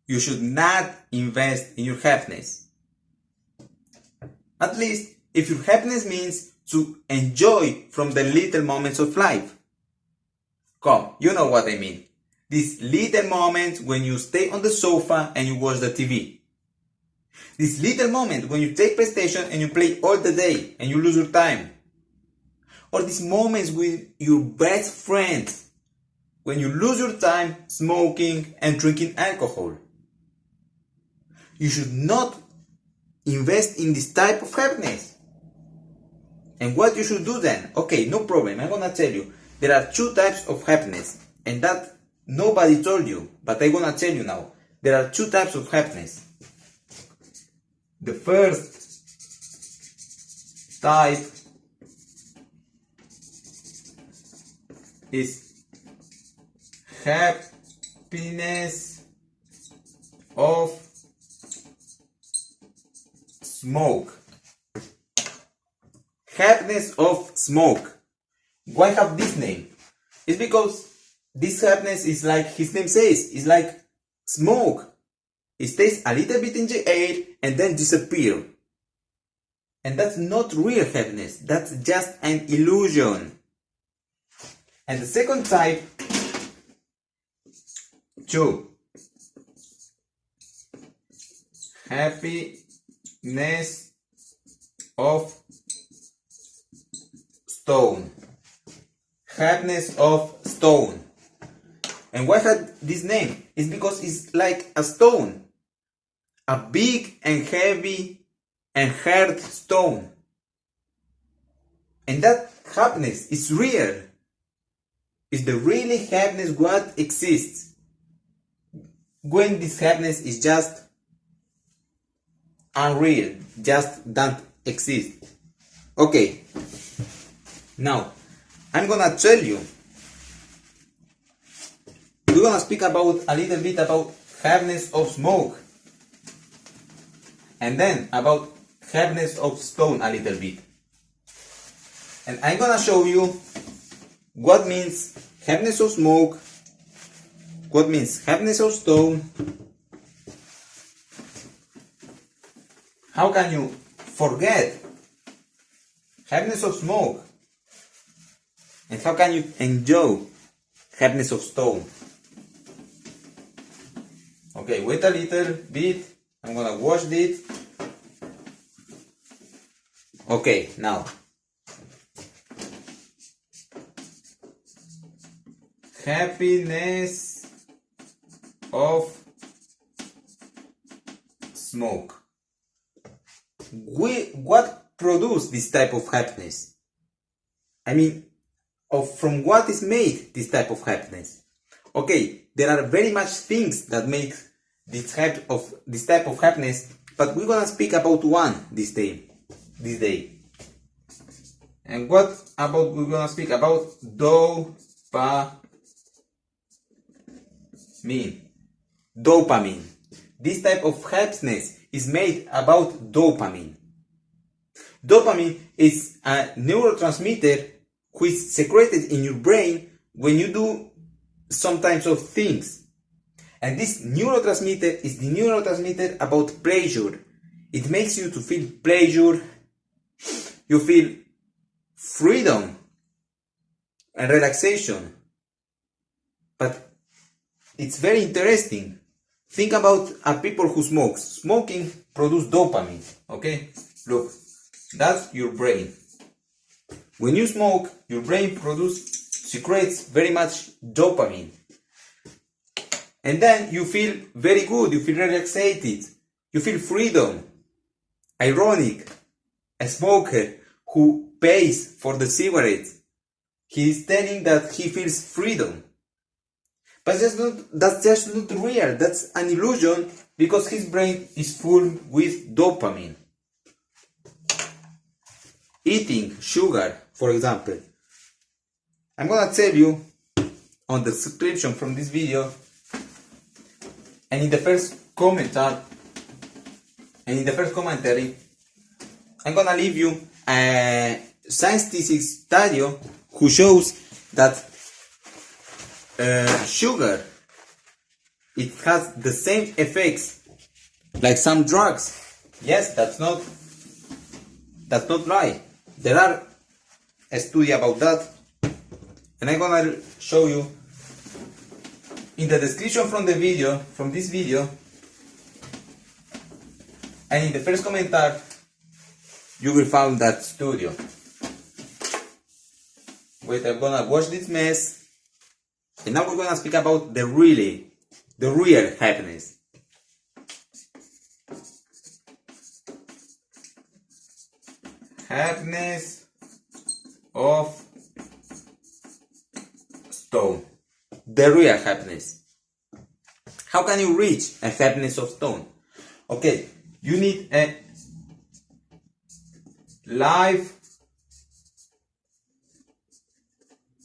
you should not invest in your happiness. At least if your happiness means to enjoy from the little moments of life. Come, you know what I mean. These little moments when you stay on the sofa and you watch the TV. This little moment when you take PlayStation and you play all the day and you lose your time. Or these moments with your best friends when you lose your time smoking and drinking alcohol. You should not invest in this type of happiness. And what you should do then? Okay, no problem, I'm gonna tell you. There are two types of happiness, and that nobody told you, but I'm gonna tell you now. There are two types of happiness. The first type is happiness of smoke. Happiness of smoke. Why have this name? It's because this happiness is like his name says, it's like smoke. It stays a little bit in the air and then disappear. And that's not real happiness, that's just an illusion. And the second type, 2. Happiness of stone. Happiness of stone. And why had this name? It's because it's like a stone. A big and heavy and hard stone. And that happiness is real. It's the really happiness what exists. When this happiness is just unreal, just don't exist. Okay, now I'm gonna tell you, we're gonna speak about a little bit about happiness of smoke, and then about happiness of stone a little bit. And I'm gonna show you what means happiness of smoke, what means happiness of stone, how can you forget happiness of smoke, and how can you enjoy happiness of stone. Okay, wait a little bit, I'm gonna wash it. Okay, now happiness of smoke. What produces this type of happiness? I mean, from what is made this type of happiness? Okay, there are very much things that make this type of happiness, but we're gonna speak about one this day. And what about we're gonna speak about dopamine. This type of happiness is made about dopamine. Dopamine is a neurotransmitter who is secreted in your brain when you do some types of things. And this neurotransmitter is the neurotransmitter about pleasure. It makes you to feel pleasure, you feel freedom and relaxation. But it's very interesting. Think about people who smoke. Smoking produces dopamine, okay? Look, that's your brain. When you smoke, your brain secretes very much dopamine. And then you feel very good, you feel relaxed, you feel freedom. Ironic, a smoker who pays for the cigarettes, he is telling that he feels freedom. But that's just not real, that's an illusion because his brain is full with dopamine. Eating sugar, for example. I'm gonna tell you on the description from this video and in the first commentary, I'm gonna leave you a scientific study who shows that sugar it has the same effects like some drugs. Yes, that's not right. There are a study about that, and I'm gonna show you in the description from this video, and in the first comment you will find that studio. Wait, I'm gonna wash this mess, and now we're gonna speak about the real happiness. Happiness of stone. The real happiness. How can you reach a happiness of stone? Okay, you need a life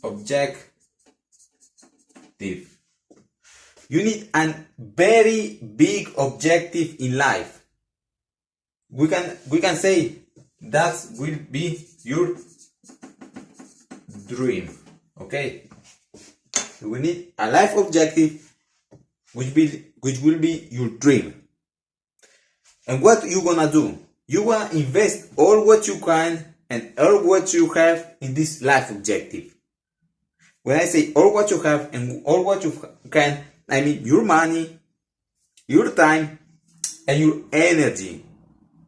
objective. You need a very big objective in life. We can say that will be your dream. Okay, we need a life objective which will be your dream. And what you gonna do? You wanna invest all what you can and all what you have in this life objective. When I say all what you have and all what you can, I mean your money, your time, and your energy.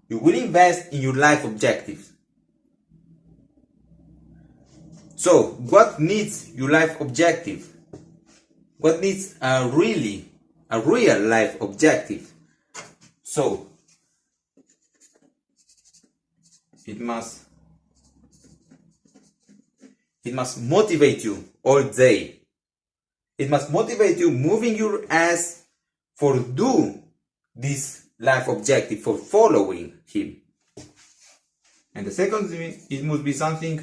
You will invest in your life objectives. So, what needs your life objective? What needs a real life objective? So, it must motivate you all day. It must motivate you moving your ass for do this life objective, for following him. And the second thing, it must be something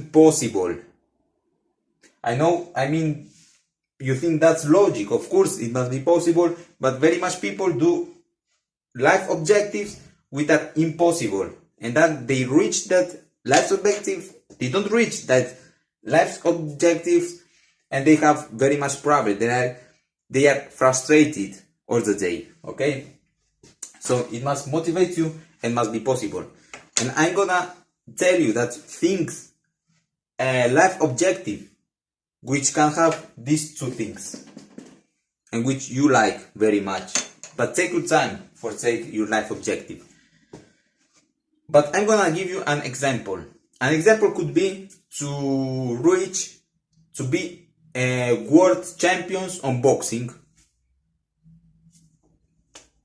possible. I mean, you think that's logic. Of course, it must be possible, but very much people do life objectives which are impossible. And that they reach that life objective, they don't reach that life objectives, and they have very much problem. They are frustrated all the day. Okay? So it must motivate you and must be possible. And I'm gonna tell you that things, life objective, which can have these two things, and which you like very much. But take your time for your life objective. But I'm gonna give you an example. An example could be to be world champions on boxing.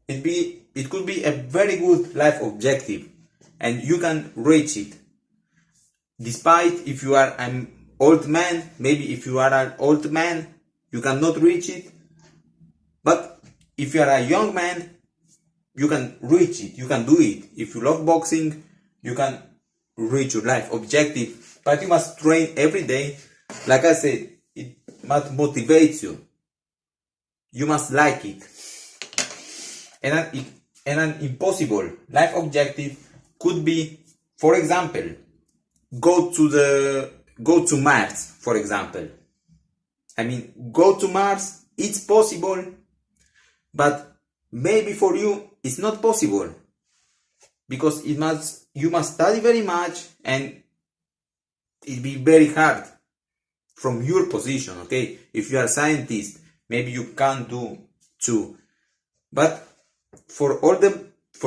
It could be a very good life objective, and you can reach it. Despite if you are an old man, maybe if you are an old man, you cannot reach it. But if you are a young man, you can reach it. You can do it. If you love boxing, you can reach your life objective. But you must train every day. Like I said, it must motivate you. You must like it. And an impossible life objective could be, for example, go to Mars, for example. I mean, go to Mars, it's possible, but maybe for you it's not possible, because you must study very much, and it be very hard from your position. Okay, if you are a scientist, maybe you can do too, but for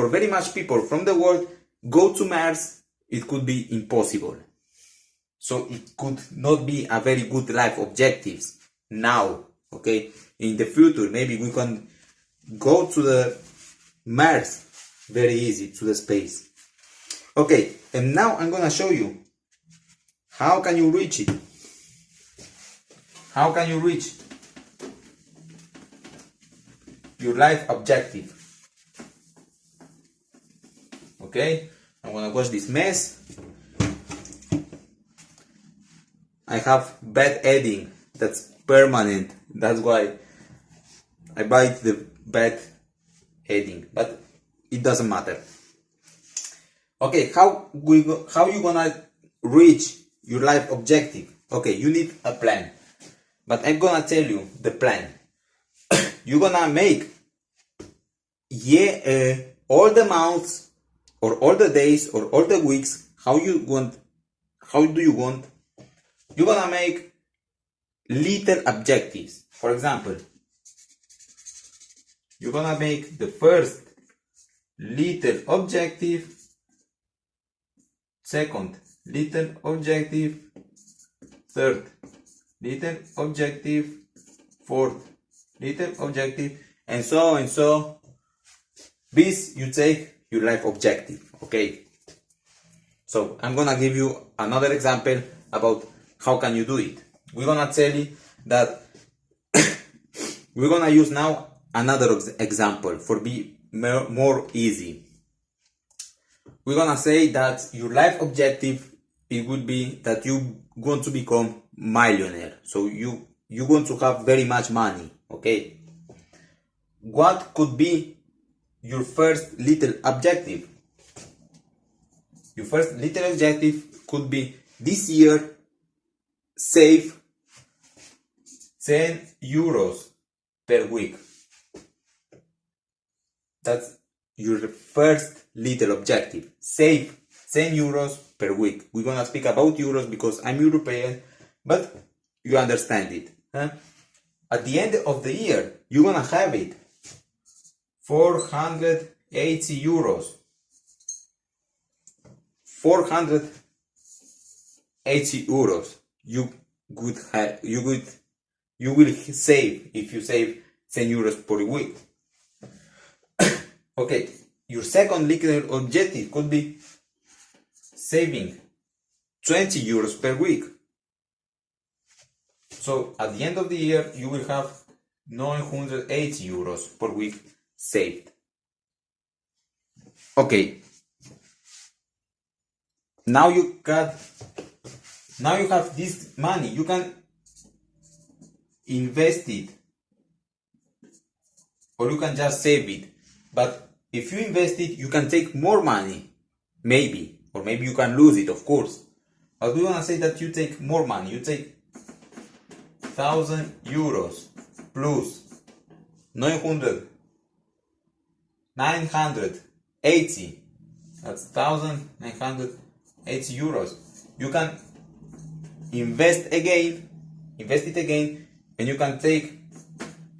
very much people from the world, go to Mars, it could be impossible. So it could not be a very good life objectives now. Okay, in the future maybe we can go to the Mars very easy, to the space. Okay, and now I'm gonna show you how can you reach it. How can you reach your life objective? Okay, I'm gonna wash this mess. I have bad heading, that's permanent, that's why I bite the bad heading, but it doesn't matter. Okay, how you gonna reach your life objective? Okay, you need a plan. but I'm gonna tell you the plan. You're gonna make all the months or all the days or all the weeks how do you want. You're gonna make little objectives. For example, you're gonna make the first little objective, second little objective, third little objective, fourth little objective, and so. This you take your life objective, okay? So I'm gonna give you another example about how can you do it. We're gonna tell you that we're gonna use now another example for be more easy. We're gonna say that your life objective, it would be that you want to become millionaire. So you want to have very much money, okay? What could be your first little objective? Your first little objective could be this year save 10 euros per week. That's your first little objective. Save 10 euros per week. We're gonna speak about euros because I'm European, but you understand it. Huh? At the end of the year, you're gonna have it 480 euros. 480 euros you will save if you save 10 euros per week. Okay, your second little objective could be saving 20 euros per week. So at the end of the year, you will have 980 euros per week saved. Okay. Now you have this money. You can invest it, or you can just save it. But if you invest it, you can take more money, maybe, or maybe you can lose it, of course. But we wanna say that you take more money. You take 1,000 euros plus 980. That's 1,980 euros. You can invest it again, and you can take,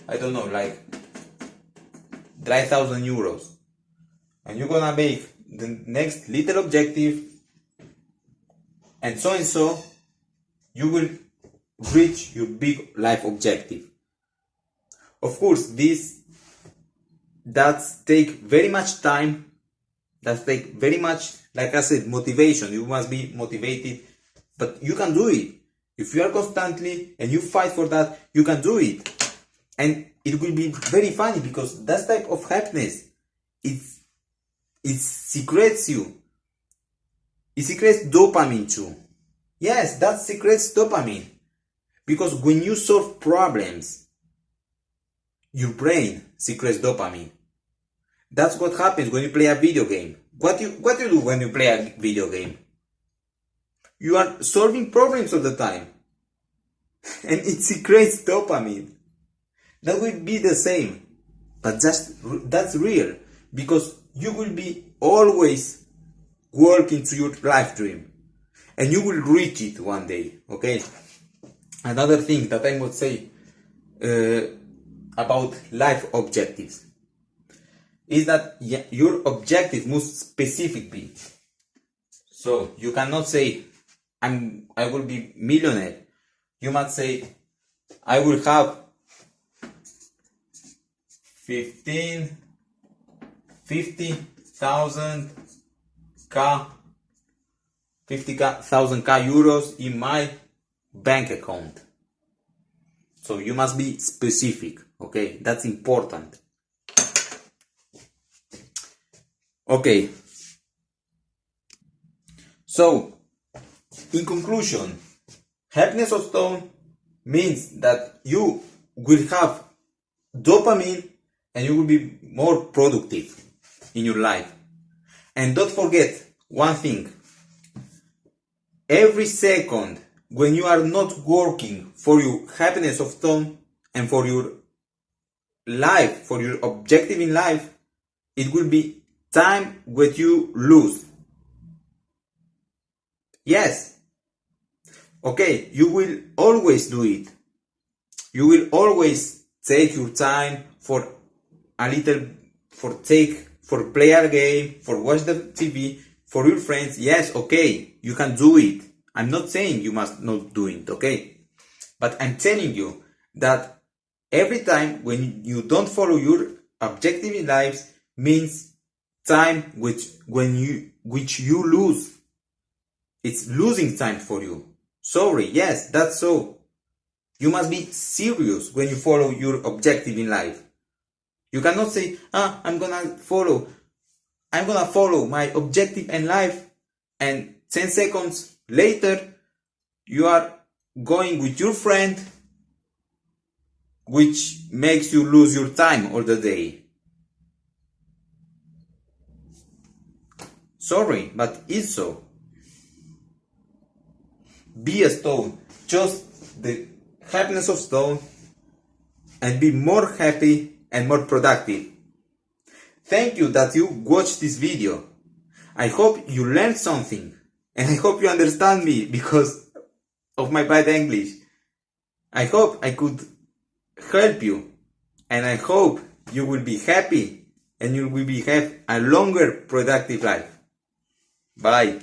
I don't know, like 3,000 euros. And you're gonna make the next little objective, and so you will reach your big life objective. Of course, that's take very much time. That take very much, like I said, motivation. You must be motivated, but you can do it. If you are constantly and you fight for that, you can do it. And it will be very funny because that type of happiness, it secretes you. It secretes dopamine too. Yes, that secretes dopamine. Because when you solve problems, your brain secretes dopamine. That's what happens when you play a video game. What you do when you play a video game? You are solving problems all the time. And it secretes dopamine. That will be the same. But that's real. Because you will be always working to your life dream. And you will reach it one day. Okay? Another thing that I would say about life objectives is that your objective must specific be. So you cannot say I will be millionaire. You must say I will have 50,000 euros in my bank account. So you must be specific, okay? That's important. Okay. So, in conclusion, happiness of stone means that you will have dopamine and you will be more productive in your life. And don't forget one thing. Every second when you are not working for your happiness of stone and for your life, for your objective in life, it will be time when you lose. Yes. Okay, you will always do it. You will always take your time for a little, for play a game, for watch the TV, for your friends. Yes, okay, you can do it. I'm not saying you must not do it, okay? But I'm telling you that every time when you don't follow your objective in life means time which you lose. It's losing time for you. Sorry, yes, that's so. You must be serious when you follow your objective in life. You cannot say, I'm gonna follow my objective in life, and 10 seconds later you are going with your friend, which makes you lose your time all the day. Sorry, but it's so. Be a stone, just the happiness of stone, and be more happy and more productive. Thank you that you watched this video. I hope you learned something, and I hope you understand me because of my bad English. I hope I could help you, and I hope you will be happy and you will have a longer productive life. Bye.